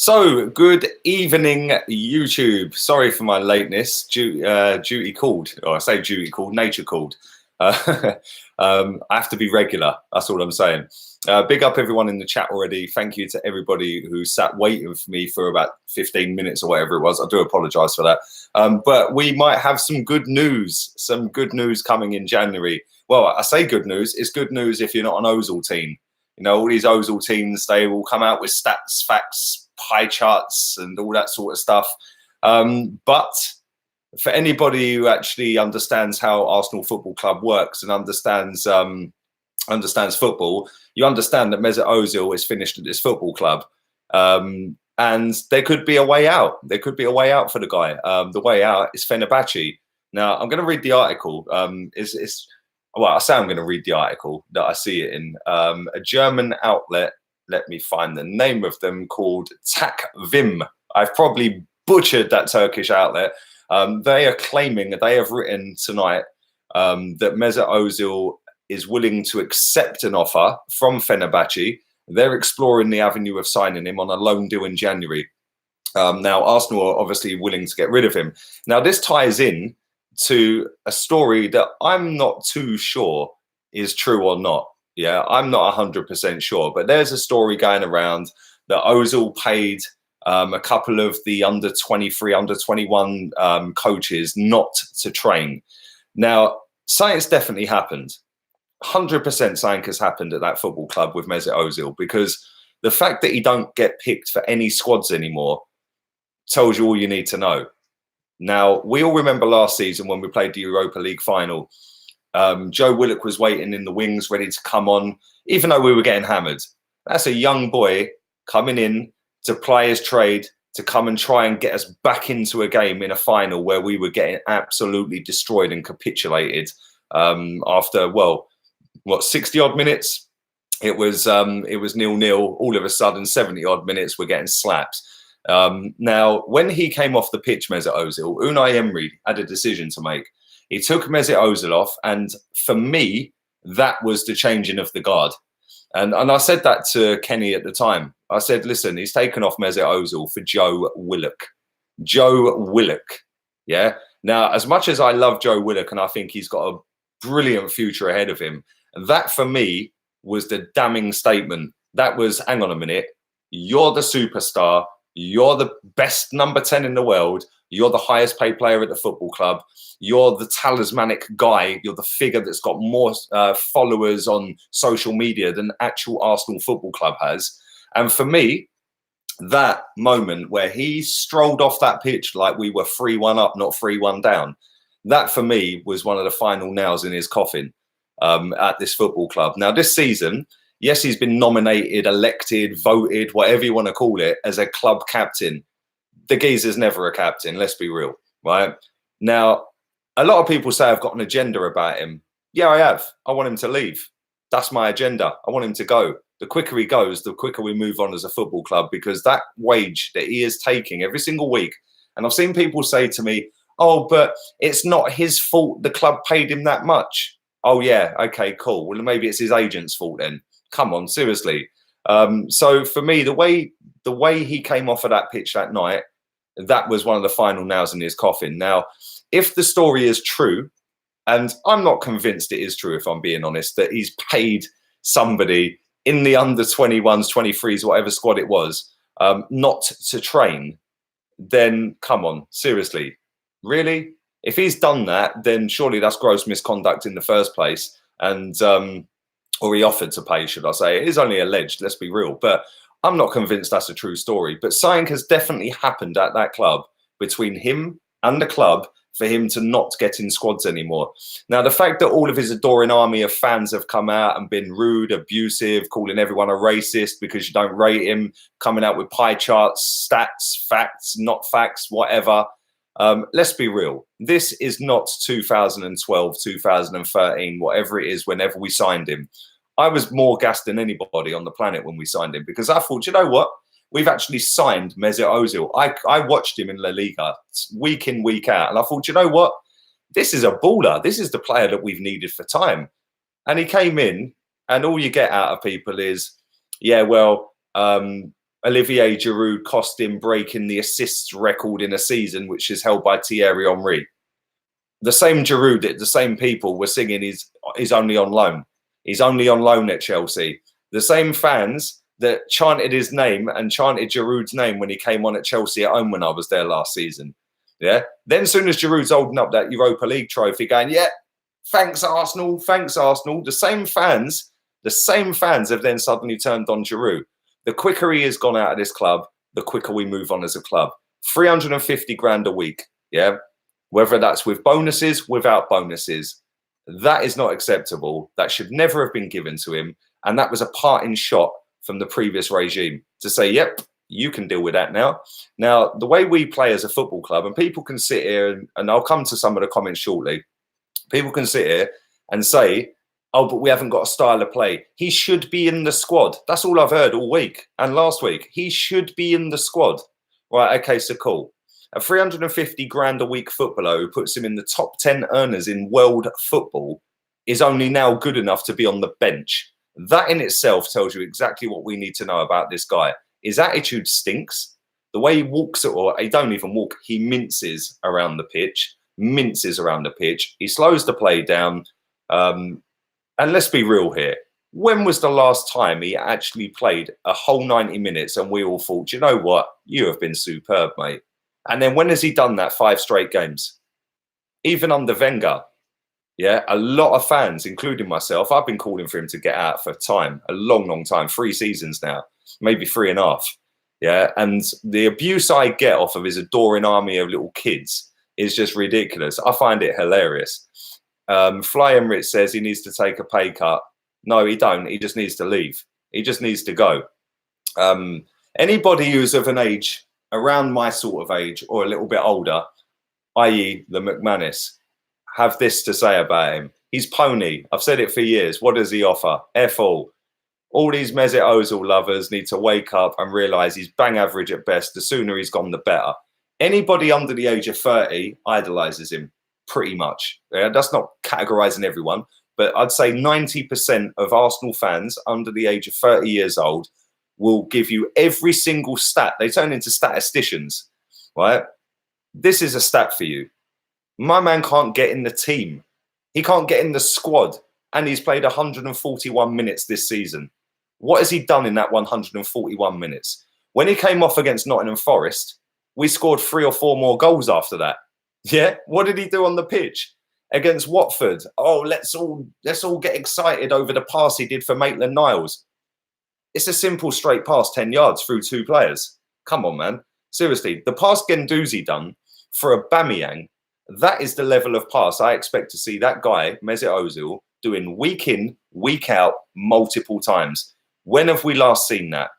So, good evening, YouTube. Sorry for my lateness. Duty called, or I say duty called, nature called. I have to be regular. That's all I'm saying. Big up everyone in the chat already. Thank you to everybody who sat waiting for me for about 15 minutes or whatever it was. I do apologize for that. But we might have some good news, coming in January. Well, I say good news. It's good news if you're not an Ozil team. You know, all these Ozil teams, they will come out with stats, facts, pie charts and all that sort of stuff. But for anybody who actually understands how Arsenal Football Club works and understands football, you understand that Mesut Ozil is finished at this football club. And there could be a way out. There could be a way out for the guy. The way out is Fenerbahce. Now, I'm going to read the article. Well, I say I'm going to read the article that I see it in. A German outlet, let me find the name of them, called Takvim. I've probably butchered that Turkish outlet. They are claiming that they have written tonight that Mesut Ozil is willing to accept an offer from Fenerbahce. They're exploring the avenue of signing him on a loan deal in January. Now, Arsenal are obviously willing to get rid of him. Now, this ties in to a story that I'm not too sure is true or not. Yeah, I'm not 100% sure, but there's a story going around that Ozil paid a couple of the under 23, under 21 coaches not to train. Now, science definitely happened. 100% something has happened at that football club with Mesut Ozil, because the fact that he don't get picked for any squads anymore tells you all you need to know. Now, we all remember last season when we played the Europa League final, Joe Willock was waiting in the wings, ready to come on, even though we were getting hammered. That's a young boy coming in to play his trade, to come and try and get us back into a game in a final where we were getting absolutely destroyed and capitulated after, well, what, 60 odd minutes? It was 0-0. All of a sudden, 70 odd minutes, we're getting slapped. Now, when he came off the pitch, Mesut Ozil, Unai Emery had a decision to make. He took Mesut Ozil off, and for me, that was the changing of the guard. And I said that to Kenny at the time. I said, listen, he's taken off Mesut Ozil for Joe Willock. Joe Willock, yeah? Now, as much as I love Joe Willock and I think he's got a brilliant future ahead of him, that for me was the damning statement. That was, hang on a minute, you're the superstar, you're the best number 10 in the world, you're the highest paid player at the football club, you're the talismanic guy, you're the figure that's got more followers on social media than actual Arsenal Football Club has. And for me, that moment where he strolled off that pitch like we were 3-1 up, not 3-1 down, that for me was one of the final nails in his coffin at this football club. Now, this season, yes, he's been nominated, elected, voted, whatever you want to call it, as a club captain. The geezer's never a captain, let's be real, right? Now, a lot of people say I've got an agenda about him. Yeah, I have. I want him to leave. That's my agenda. I want him to go. The quicker he goes, the quicker we move on as a football club, because that wage that he is taking every single week, and I've seen people say to me, oh, but it's not his fault the club paid him that much. Oh, yeah, okay, cool. Well, maybe it's his agent's fault then. Come on, seriously. So for me, the way he came off of that pitch that night, that was one of the final nails in his coffin. Now, if the story is true, and I'm not convinced it is true, if I'm being honest, that he's paid somebody in the under 21s, 23s, whatever squad it was, not to train, then come on, seriously, really? If he's done that, then surely that's gross misconduct in the first place. And or he offered to pay, should I say. It is only alleged, let's be real. But I'm not convinced that's a true story. But something has definitely happened at that club between him and the club for him to not get in squads anymore. Now, the fact that all of his adoring army of fans have come out and been rude, abusive, calling everyone a racist because you don't rate him, coming out with pie charts, stats, facts, not facts, whatever. Let's be real. This is not 2012, 2013, whatever it is, whenever we signed him. I was more gassed than anybody on the planet when we signed him, because I thought, you know what? We've actually signed Mesut Ozil. I watched him in La Liga week in, week out. And I thought, you know what? This is a baller. This is the player that we've needed for time. And he came in, and all you get out of people is, yeah, well, Olivier Giroud cost him breaking the assists record in a season, which is held by Thierry Henry. The same Giroud, the same people were singing he's only on loan. He's only on loan at Chelsea. The same fans that chanted his name and chanted Giroud's name when he came on at Chelsea at home when I was there last season. Yeah. Then as soon as Giroud's holding up that Europa League trophy going, yeah, thanks Arsenal, thanks Arsenal. The same fans have then suddenly turned on Giroud. The quicker he has gone out of this club, the quicker we move on as a club. 350 grand a week. Yeah. Whether that's with bonuses, without bonuses, that is not acceptable. That should never have been given to him. And that was a parting shot from the previous regime to say, yep, you can deal with that now. Now, the way we play as a football club, and people can sit here, and I'll come to some of the comments shortly, people can sit here and say, oh, but we haven't got a style of play. He should be in the squad. That's all I've heard all week and last week. He should be in the squad. Right, okay, so cool. A 350 grand a week footballer who puts him in the top 10 earners in world football is only now good enough to be on the bench. That in itself tells you exactly what we need to know about this guy. His attitude stinks. The way he walks, or he don't even walk, he minces around the pitch. He slows the play down. And let's be real here. When was the last time he actually played a whole 90 minutes and we all thought, you know what? You have been superb, mate. And then when has he done that? 5 straight games. Even under Wenger, yeah, a lot of fans, including myself, I've been calling for him to get out for time, a long, long time, 3 seasons now, maybe 3.5. Yeah, and the abuse I get off of his adoring army of little kids is just ridiculous. I find it hilarious. Fly Emirates says he needs to take a pay cut. No, he don't. He just needs to leave. He just needs to go. Anybody who's of an age around my sort of age or a little bit older, i.e. the McManus, have this to say about him. He's pony. I've said it for years. What does he offer? F all. All these Mesut Ozil lovers need to wake up and realise he's bang average at best. The sooner he's gone, the better. Anybody under the age of 30 idolises him, pretty much. Yeah, that's not categorising everyone, but I'd say 90% of Arsenal fans under the age of 30 years old will give you every single stat. They turn into statisticians, right? This is a stat for you. My man can't get in the team. He can't get in the squad. And he's played 141 minutes this season. What has he done in that 141 minutes? When he came off against Nottingham Forest, we scored 3 or 4 more goals after that. Yeah? What did he do on the pitch? Against Watford, oh, let's all get excited over the pass he did for Maitland-Niles. It's a simple straight pass, 10 yards through 2 players. Come on, man. Seriously, the pass Guendouzi done for a Aubameyang, that is the level of pass I expect to see that guy, Mesut Ozil, doing week in, week out, multiple times. When have we last seen that?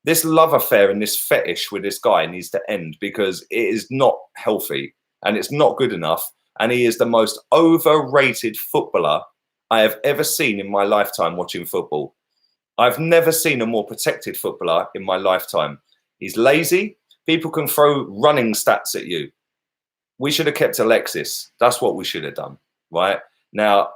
This love affair and this fetish with this guy needs to end because it is not healthy and it's not good enough. And he is the most overrated footballer I have ever seen in my lifetime watching football. I've never seen a more protected footballer in my lifetime. He's lazy. People can throw running stats at you. We should have kept Alexis. That's what we should have done, right? Now,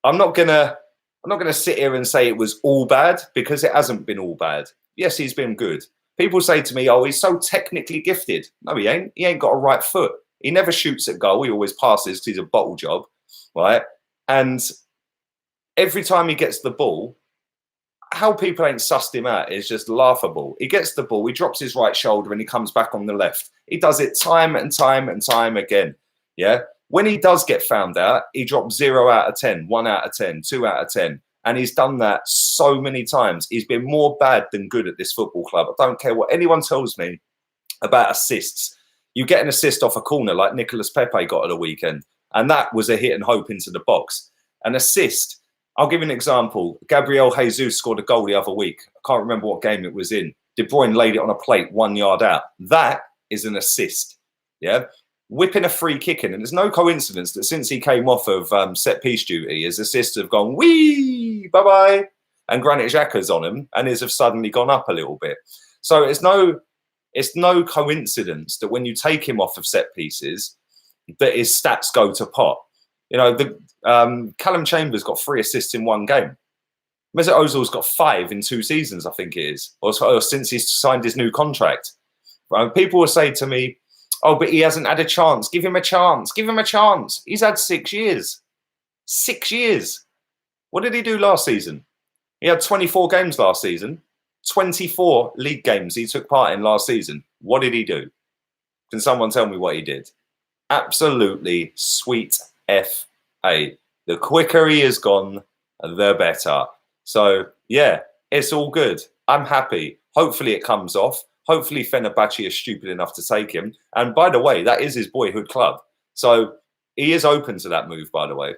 I'm not gonna sit here and say it was all bad because it hasn't been all bad. Yes, he's been good. People say to me, oh, he's so technically gifted. No, he ain't. He ain't got a right foot. He never shoots at goal. He always passes because he's a bottle job, right? And every time he gets the ball, how people ain't sussed him out is just laughable. He gets the ball, he drops his right shoulder and he comes back on the left. He does it time and time and time again. Yeah. When he does get found out, he drops 0 out of 10, 1 out of 10, 2 out of 10. And he's done that so many times. He's been more bad than good at this football club. I don't care what anyone tells me about assists. You get an assist off a corner like Nicolas Pepe got at the weekend. And that was a hit and hope into the box. An assist. I'll give you an example. Gabriel Jesus scored a goal the other week. I can't remember what game it was in. De Bruyne laid it on a plate 1 yard out. That is an assist. Yeah. Whipping a free kick in. And there's no coincidence that since he came off of set piece duty, his assists have gone, wee, bye-bye. And Granit Xhaka's on him and his have suddenly gone up a little bit. So it's no coincidence that when you take him off of set pieces, that his stats go to pot. You know, Callum Chambers got 3 assists in 1 game. Mesut Ozil's got 5 in 2 seasons, I think it is, or since he's signed his new contract. Right? People will say to me, "Oh, but he hasn't had a chance. Give him a chance. Give him a chance." He's had 6 years. 6 years. What did he do last season? He had 24 games last season. 24 league games he took part in last season. What did he do? Can someone tell me what he did? Absolutely sweet F.A. The quicker he is gone, the better. So, yeah, it's all good. I'm happy. Hopefully it comes off. Hopefully Fenerbahce is stupid enough to take him. And by the way, that is his boyhood club. So he is open to that move, by the way.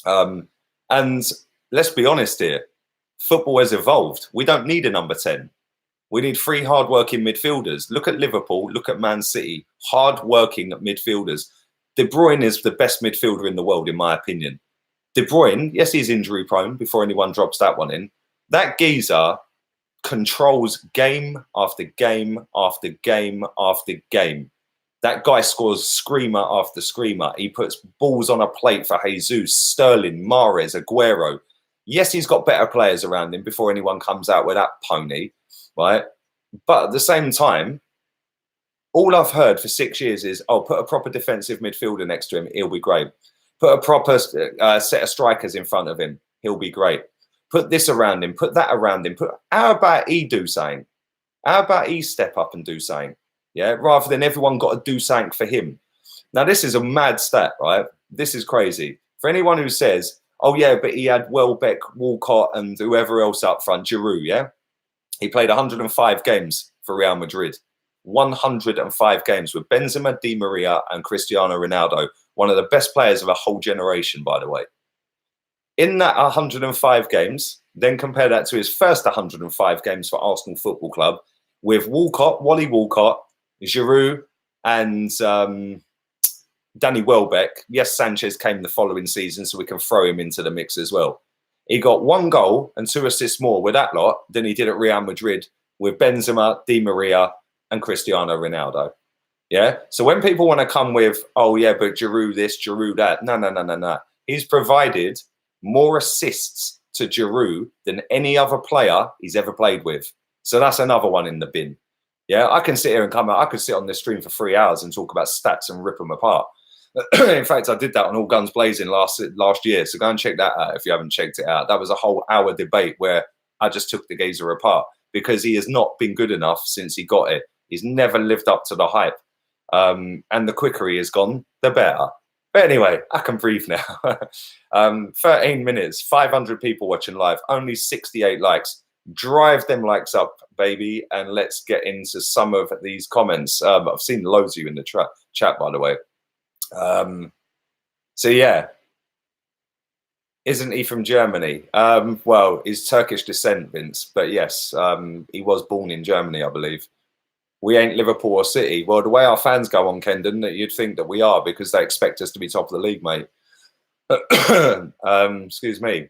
And let's be honest here. Football has evolved. We don't need a number 10. We need 3 hard-working midfielders. Look at Liverpool. Look at Man City. Hard-working midfielders. De Bruyne is the best midfielder in the world, in my opinion. De Bruyne, yes, he's injury-prone, before anyone drops that one in. That geezer controls game after game after game after game. That guy scores screamer after screamer. He puts balls on a plate for Jesus, Sterling, Mahrez, Aguero. Yes, he's got better players around him before anyone comes out with that pony, right? But at the same time, all I've heard for 6 years is, oh, put a proper defensive midfielder next to him, he'll be great. Put a proper set of strikers in front of him, he'll be great. Put this around him, put that around him. How about he do something? How about he step up and do something? Yeah, rather than everyone got to do something for him. Now, this is a mad stat, right? This is crazy. For anyone who says, oh, yeah, but he had Welbeck, Walcott, and whoever else up front, Giroud, yeah? He played 105 games for Real Madrid. 105 games with Benzema, Di Maria, and Cristiano Ronaldo. One of the best players of a whole generation, by the way. In that 105 games, then compare that to his first 105 games for Arsenal Football Club with Walcott, Wally Walcott, Giroud, and Danny Welbeck. Yes, Sanchez came the following season, so we can throw him into the mix as well. He got 1 goal and 2 assists more with that lot than he did at Real Madrid with Benzema, Di Maria, and Cristiano Ronaldo. Yeah. So when people want to come with, oh, yeah, but Giroud this, Giroud that. No. He's provided more assists to Giroud than any other player he's ever played with. So that's another one in the bin. Yeah. I can sit here and come out. I could sit on this stream for 3 hours and talk about stats and rip them apart. In fact, I did that on All Guns Blazing last year. So go and check that out if you haven't checked it out. That was a whole hour debate where I just took the geezer apart because he has not been good enough since he got it. He's never lived up to the hype. And the quicker he has gone, the better. But anyway, I can breathe now. 13 minutes, 500 people watching live, only 68 likes. Drive them likes up, baby, and let's get into some of these comments. I've seen loads of you in the chat, by the way. So, yeah. Isn't he from Germany? Well, he's Turkish descent, Vince. But yes, he was born in Germany, I believe. We ain't Liverpool or City. Well, the way our fans go on, Kendon, you'd think that we are because they expect us to be top of the league, mate. Excuse me.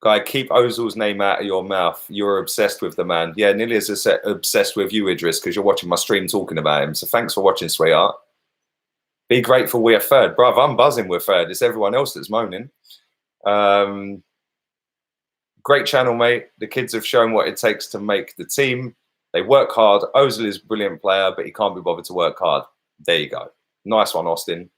Guy, keep Ozil's name out of your mouth. You're obsessed with the man. Yeah, nearly as obsessed with you, Idris, because you're watching my stream talking about him. So thanks for watching, sweetheart. Be grateful we're third. Bruv, I'm buzzing we're third. It's everyone else that's moaning. Great channel, mate. The kids have shown what it takes to make the team. They work hard. Ozil is a brilliant player, but he can't be bothered to work hard. There you go. Nice one, Austin.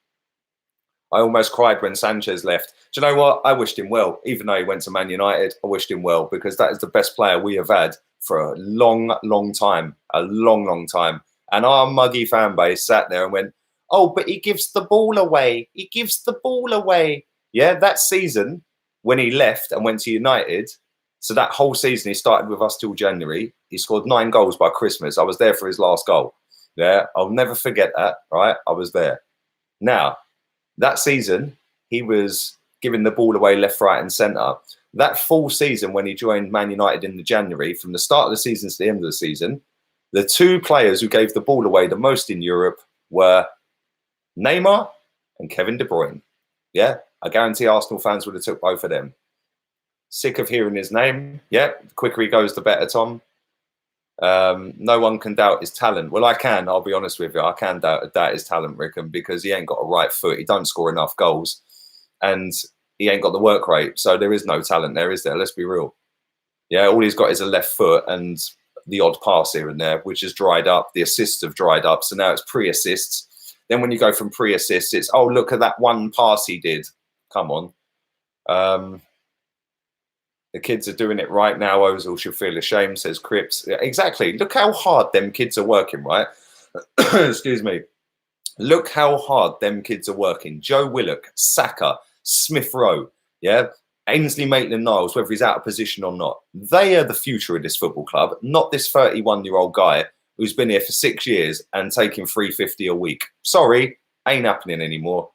I almost cried when Sanchez left. Do you know what? I wished him well. Even though he went to Man United, I wished him well because that is the best player we have had for a long, long time. A long, long time. And our muggy fan base sat there and went, oh, but he gives the ball away. He gives the ball away. Yeah, that season, when he left and went to United, so that whole season he started with us till January. He scored 9 goals by Christmas. I was there for his last goal. Yeah, I'll never forget that, right? I was there. Now, that season, he was giving the ball away left, right and centre. That full season when he joined Man United in the January, from the start of the season to the end of the season, the 2 players who gave the ball away the most in Europe were Neymar and Kevin De Bruyne. Yeah, I guarantee Arsenal fans would have took both of them. Sick of hearing his name. Yeah, the quicker he goes, the better, Tom. No one can doubt his talent. Well, I can. I'll be honest with you. I can doubt his talent, Rickham, because he ain't got a right foot. He don't score enough goals. And he ain't got the work rate. So there is no talent there, is there? Let's be real. Yeah, all he's got is a left foot and the odd pass here and there, which has dried up. The assists have dried up. So now it's pre-assists. Then when you go from pre-assists, it's, oh, look at that one pass he did. Come on. The kids are doing it right now. Ozil should feel ashamed, says Cripps. Yeah, exactly. Look how hard them kids are working, right? Excuse me. Look how hard them kids are working. Joe Willock, Saka, Smith Rowe, yeah? Ainsley Maitland-Niles, whether he's out of position or not. They are the future of this football club, not this 31-year-old guy who's been here for 6 years and taking $350 a week. Sorry, ain't happening anymore.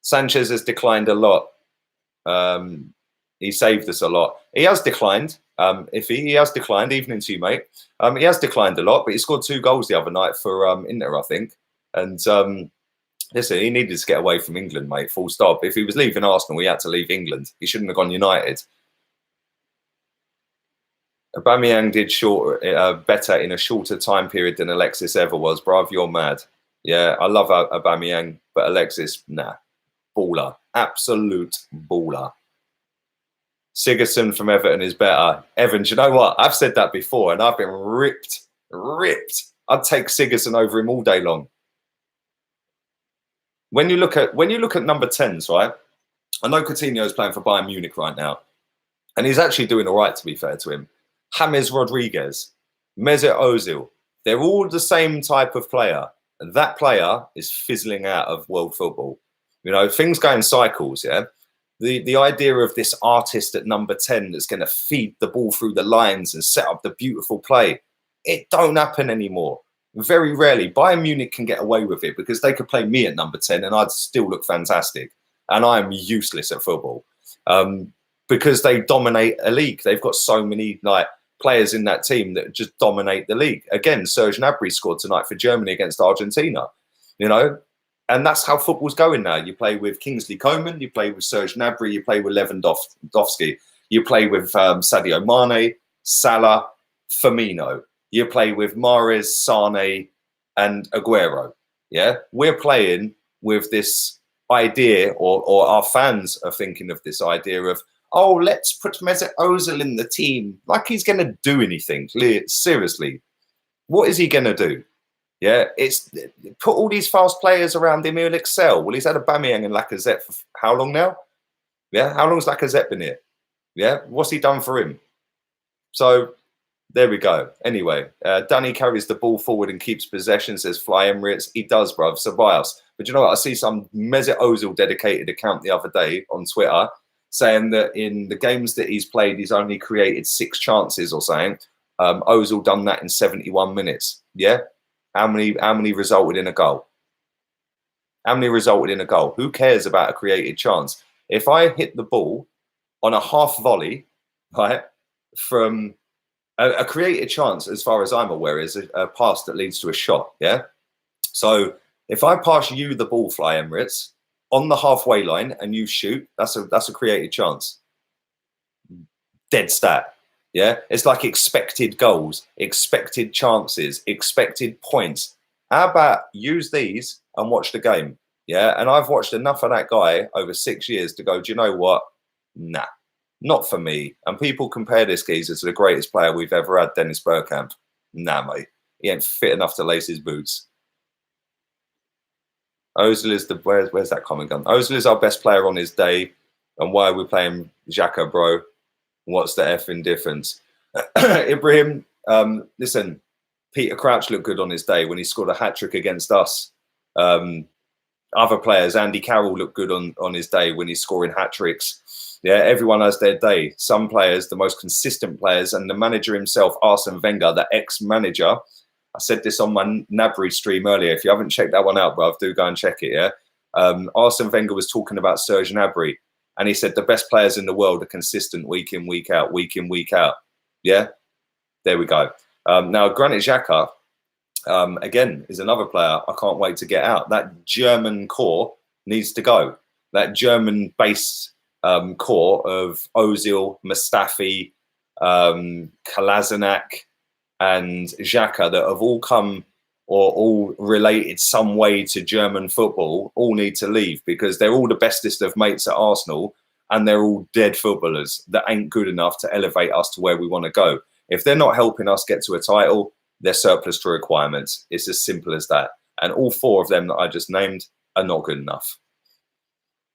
Sanchez has declined a lot. He saved us a lot. He has declined. If he has declined, evening to you, mate. He has declined a lot, but he scored 2 goals the other night for Inter, I think. And listen, he needed to get away from England, mate, full stop. If he was leaving Arsenal, he had to leave England. He shouldn't have gone United. Aubameyang did better in a shorter time period than Alexis ever was. Bruv, you're mad. Yeah, I love Aubameyang, but Alexis, nah. Baller. Absolute baller. Sigurdsson from Everton is better. Evan, do you know what? I've said that before, and I've been ripped. I'd take Sigurdsson over him all day long. When you look at number 10s, right? I know Coutinho's playing for Bayern Munich right now, and he's actually doing all right, to be fair to him. James Rodriguez, Mesut Ozil, they're all the same type of player. And that player is fizzling out of world football. You know, things go in cycles, yeah? The idea of this artist at number 10 that's going to feed the ball through the lines and set up the beautiful play, it don't happen anymore. Very rarely. Bayern Munich can get away with it because they could play me at number 10 and I'd still look fantastic. And I'm useless at football because they dominate a league. They've got so many players in that team that just dominate the league. Again, Serge Gnabry scored tonight for Germany against Argentina, you know. And that's how football's going now. You play with Kingsley Coman, you play with Serge Gnabry, you play with Lewandowski, you play with Sadio Mane, Salah, Firmino. You play with Mahrez, Sane, and Aguero. Yeah, we're playing with this idea, or our fans are thinking of this idea of, oh, let's put Mesut Ozil in the team, like he's going to do anything. Seriously, what is he going to do? Yeah, it's put all these fast players around him. He'll excel. Well, he's had Aubameyang and Lacazette for how long now? Yeah, how long's Lacazette been here? Yeah, what's he done for him? So there we go. Anyway, Danny carries the ball forward and keeps possession, says Fly Emirates. He does, bruv. Ceballos. But you know what? I see some Mesut Ozil dedicated account the other day on Twitter saying that in the games that he's played, he's only created 6 chances or something. Ozil done that in 71 minutes. Yeah? How many resulted in a goal? How many resulted in a goal? Who cares about a created chance? If I hit the ball on a half volley, right, from a created chance, as far as I'm aware, is a pass that leads to a shot, yeah? So if I pass you the ball, Fly Emirates, on the halfway line and you shoot, that's a created chance. Dead stat. Yeah, it's like expected goals, expected chances, expected points. How about use these and watch the game? Yeah, and I've watched enough of that guy over 6 years to go, do you know what? Nah, not for me. And people compare this geezer to the greatest player we've ever had, Dennis Bergkamp. Nah, mate, he ain't fit enough to lace his boots. Ozil is where's that comment gone? Ozil is our best player on his day. And why are we playing Xhaka, bro? What's the effing difference? Ibrahim, listen, Peter Crouch looked good on his day when he scored a hat-trick against us. Other players, Andy Carroll looked good on his day when he's scoring hat-tricks. Yeah, everyone has their day. Some players, the most consistent players, and the manager himself, Arsene Wenger, the ex-manager. I said this on my Gnabry stream earlier. If you haven't checked that one out, bruv, do go and check it, yeah? Arsene Wenger was talking about Serge Gnabry. And he said the best players in the world are consistent week in, week out, week in, week out. Yeah, there we go. Now, Granit Xhaka, again, is another player I can't wait to get out. That German core needs to go. That German-based core of Ozil, Mustafi, Kolasinac, and Xhaka that have all come or all related some way to German football, all need to leave because they're all the bestest of mates at Arsenal. and they're all dead footballers that ain't good enough to elevate us to where we want to go. If they're not helping us get to a title, they're surplus to requirements. It's as simple as that. And all 4 of them that I just named are not good enough.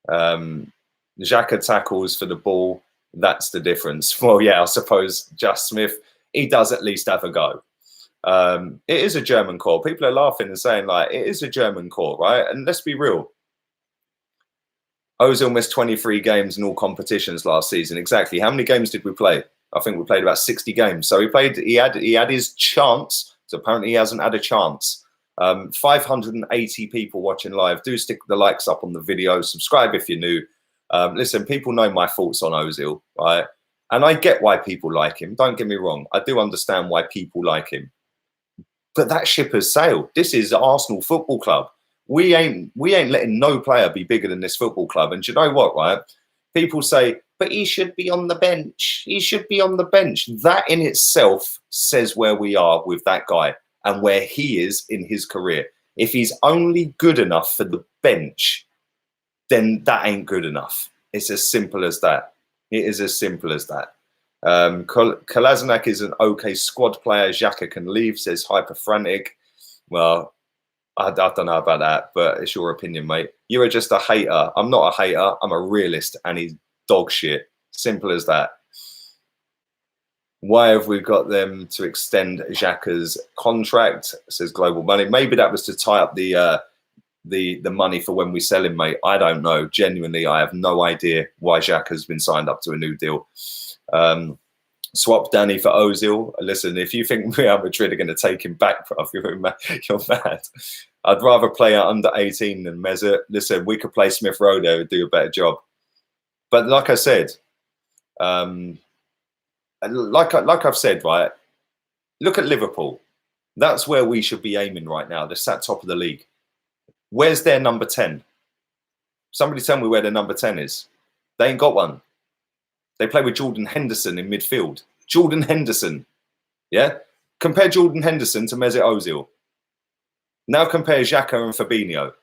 Xhaka tackles for the ball. That's the difference. Well, yeah, I suppose Just Smith, he does at least have a go. It is a German core. People are laughing and saying, like, it is a German core, right? And let's be real. Ozil missed 23 games in all competitions last season. Exactly. How many games did we play? I think we played about 60 games. So he had his chance. So apparently he hasn't had a chance. 580 people watching live. Do stick the likes up on the video. Subscribe if you're new. Listen, people know my thoughts on Ozil, right? And I get why people like him. Don't get me wrong. I do understand why people like him. But that ship has sailed. This is Arsenal Football Club. We ain't letting no player be bigger than this football club. And do you know what, right? People say, but he should be on the bench. He should be on the bench. That in itself says where we are with that guy and where he is in his career. If he's only good enough for the bench, then that ain't good enough. It's as simple as that. It is as simple as that. Kolasinac is an okay squad player. Xhaka can leave, says Hyperfrantic. Well, I don't know about that, but it's your opinion, mate. You are just a hater. I'm not a hater. I'm a realist, and he's dog shit. Simple as that. Why have we got them to extend Xhaka's contract? Says Global Money. Maybe that was to tie up the money for when we sell him, mate. I don't know. Genuinely, I have no idea why Xhaka's been signed up to a new deal. Swap Danny for Ozil. Listen, if you think Real Madrid are going to take him back, bro, you're mad. I'd rather play at under 18 than Mesut. Listen, we could play Smith Rowe there and do a better job. But like I said, like I've said, right, look at Liverpool. That's where we should be aiming right now. They're sat top of the league. Where's their number 10? Somebody tell me where their number 10 is. They ain't got one. They play with Jordan Henderson in midfield. Jordan Henderson. Yeah? Compare Jordan Henderson to Mesut Ozil. Now compare Xhaka and Fabinho.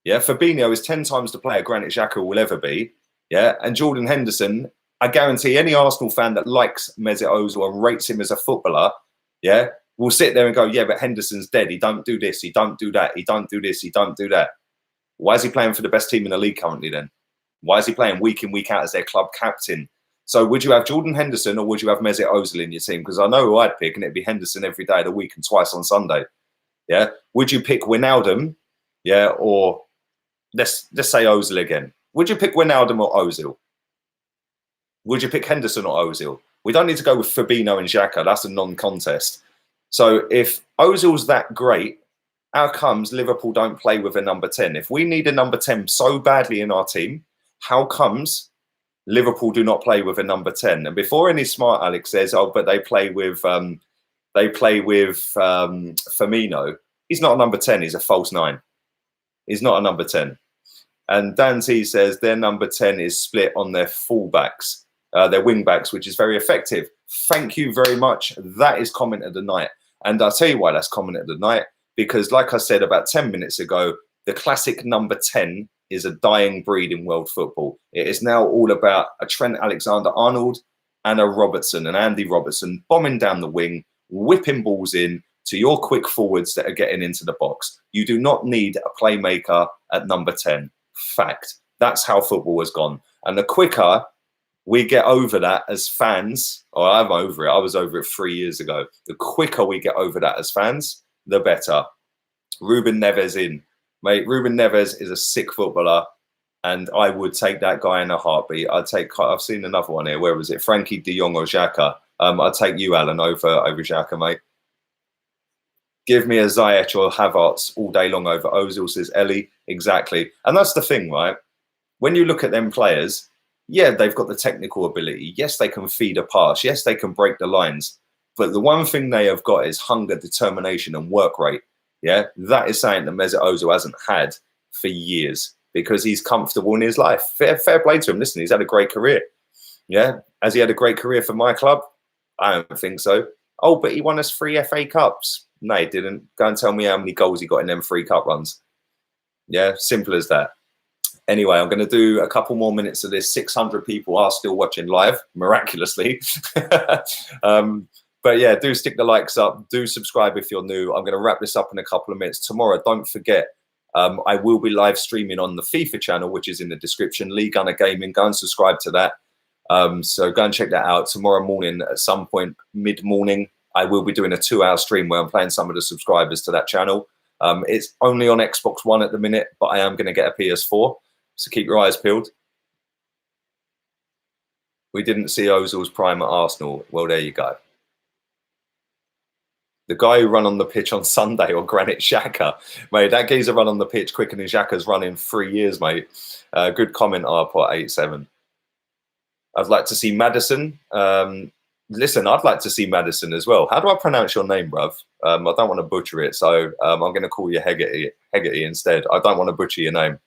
Yeah? Fabinho is 10 times the player Granit Xhaka will ever be. Yeah? And Jordan Henderson, I guarantee any Arsenal fan that likes Mesut Ozil and rates him as a footballer, yeah, will sit there and go, yeah, but Henderson's dead. He don't do this. He don't do that. He don't do this. He don't do that. Why is he playing for the best team in the league currently then? Why is he playing week in, week out as their club captain? So would you have Jordan Henderson or would you have Mesut Ozil in your team? Because I know who I'd pick, and it'd be Henderson every day of the week and twice on Sunday. Yeah. Would you pick Wijnaldum? Yeah. Or let's say Ozil again. Would you pick Wijnaldum or Ozil? Would you pick Henderson or Ozil? We don't need to go with Fabinho and Xhaka. That's a non-contest. So if Ozil's that great, how comes Liverpool don't play with a number 10? If we need a number 10 so badly in our team, how comes Liverpool do not play with a number 10? And before any smart Alex says, oh, but they play with Firmino. He's not a number 10. He's a false 9. He's not a number 10. And Dante says their number 10 is split on their fullbacks, their wing backs, which is very effective. Thank you very much. That is comment of the night. And I'll tell you why that's comment of the night. Because like I said about 10 minutes ago, the classic number 10 is a dying breed in world football. It is now all about a Trent Alexander-Arnold and a Robertson, and Andy Robertson bombing down the wing, whipping balls in to your quick forwards that are getting into the box. You do not need a playmaker at number 10. Fact. That's how football has gone. And the quicker we get over that as fans, or I'm over it, I was over it 3 years ago. The quicker we get over that as fans, the better. Ruben Neves in. Mate, Ruben Neves is a sick footballer, and I would take that guy in a heartbeat. I've seen another one here. Where was it? Frankie de Jong or Xhaka? I'd take you, Alan, over Xhaka, mate. Give me a Ziyech or Havertz all day long over Ozil, says Ellie. Exactly. And that's the thing, right? When you look at them players, yeah, they've got the technical ability. Yes, they can feed a pass. Yes, they can break the lines. But the one thing they have got is hunger, determination, and work rate. Yeah, that is something that Mesut Ozil hasn't had for years because he's comfortable in his life. Fair play to him. Listen, he's had a great career. Yeah, has he had a great career for my club? I don't think so. Oh, but he won us 3 FA Cups. No, he didn't. Go and tell me how many goals he got in them 3 cup runs. Yeah, simple as that. Anyway, I'm going to do a couple more minutes of this. 600 people are still watching live, miraculously. But yeah, do stick the likes up. Do subscribe if you're new. I'm going to wrap this up in a couple of minutes. Tomorrow, don't forget, I will be live streaming on the FIFA channel, which is in the description. Lee Gunner Gaming. Go and subscribe to that. So go and check that out. Tomorrow morning, at some point, mid-morning, I will be doing a 2-hour stream where I'm playing some of the subscribers to that channel. It's only on Xbox One at the minute, but I am going to get a PS4. So keep your eyes peeled. We didn't see Ozil's prime at Arsenal. Well, there you go. The guy who ran on the pitch on Sunday or Granit Xhaka, mate, that geezer run on the pitch quicker than Xhaka's run in 3 years, mate. Good comment, rpot87. I'd like to see Madison. Listen, I'd like to see Madison as well. How do I pronounce your name, bruv? I don't want to butcher it, so I'm going to call you Hegarty instead. I don't want to butcher your name.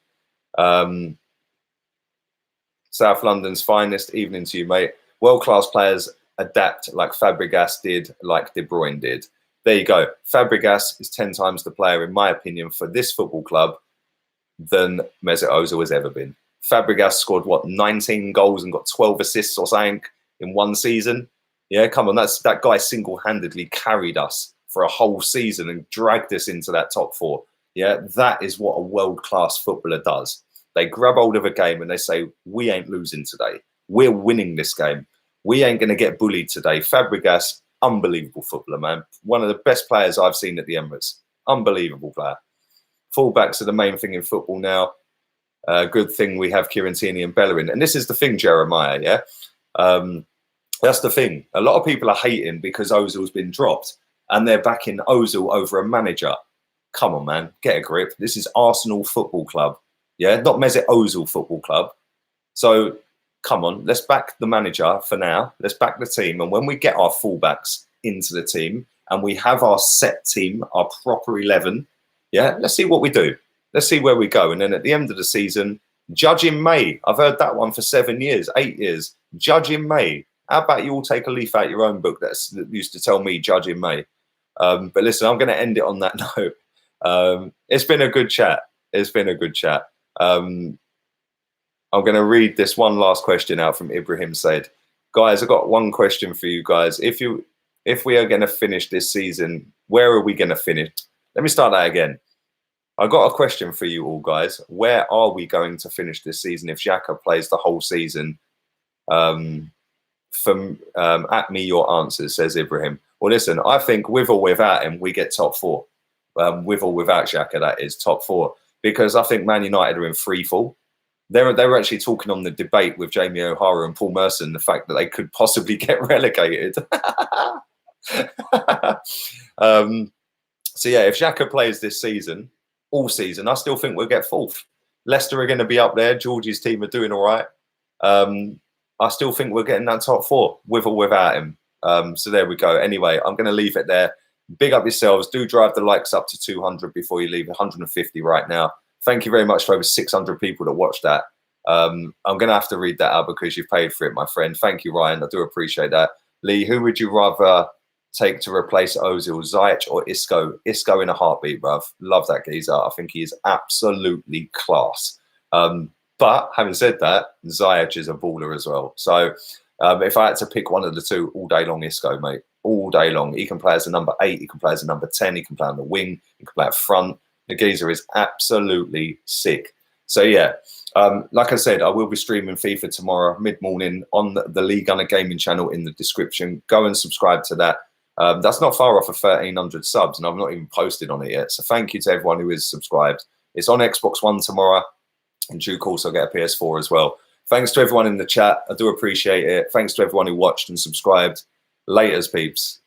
South London's finest. Evening to you, mate. World-class players adapt like Fabregas did, like De Bruyne did. There you go. Fabregas is 10 times the player, in my opinion, for this football club than Mesut Ozil has ever been. Fabregas scored, what, 19 goals and got 12 assists or something in one season? Yeah, come on. That guy single-handedly carried us for a whole season and dragged us into that top 4. Yeah, that is what a world-class footballer does. They grab hold of a game and they say, we ain't losing today. We're winning this game. We ain't going to get bullied today. Fabregas, unbelievable footballer, man. One of the best players I've seen at the Emirates. Unbelievable player. Fullbacks are the main thing in football now. Good thing we have Kieran Tierney and Bellerin. And this is the thing, Jeremiah, yeah? That's the thing. A lot of people are hating because Ozil's been dropped and they're backing Ozil over a manager. Come on, man. Get a grip. This is Arsenal Football Club. Yeah, not Mesut Ozil Football Club. So, come on, let's back the manager for now. Let's back the team. And when we get our fullbacks into the team and we have our set team, our proper 11, yeah, let's see what we do. Let's see where we go. And then at the end of the season, judge in May. I've heard that one for 7 years, 8 years. Judge in May. How about you all take a leaf out your own book that used to tell me judge in May? But listen, I'm going to end it on that note. It's been a good chat. It's been a good chat. I'm going to read this one last question out from Ibrahim Said. Guys, I've got one question for you guys. If we are going to finish this season, where are we going to finish? Let me start that again. I got a question for you all, guys. Where are we going to finish this season if Xhaka plays the whole season? At me your answers, says Ibrahim. Well, listen, I think with or without him, we get top 4. With or without Xhaka, that is top 4. Because I think Man United are in free fall. They were actually talking on the debate with Jamie O'Hara and Paul Merson, the fact that they could possibly get relegated. So yeah, if Xhaka plays this season, all season, I still think we'll get 4th. Leicester are going to be up there. Georgie's team are doing all right. I still think we're getting that top 4 with or without him. So there we go. Anyway, I'm going to leave it there. Big up yourselves. Do drive the likes up to 200 before you leave. 150 right now. Thank you very much for over 600 people that watched that. I'm going to have to read that out because you've paid for it, my friend. Thank you, Ryan. I do appreciate that. Lee, who would you rather take to replace Ozil, Ziyech or Isco? Isco in a heartbeat, bruv. Love that geezer. I think he is absolutely class. But having said that, Ziyech is a baller as well. So if I had to pick one of the two, all day long, Isco, mate. All day long. He can play as a number 8. He can play as a number 10. He can play on the wing. He can play up front. The geezer is absolutely sick. So, yeah, like I said, I will be streaming FIFA tomorrow, mid-morning, on the Lee Gunner Gaming channel in the description. Go and subscribe to that. That's not far off of 1,300 subs, and I've not even posted on it yet. So thank you to everyone who is subscribed. It's on Xbox One tomorrow. In due course, I'll get a PS4 as well. Thanks to everyone in the chat. I do appreciate it. Thanks to everyone who watched and subscribed. Laters, peeps.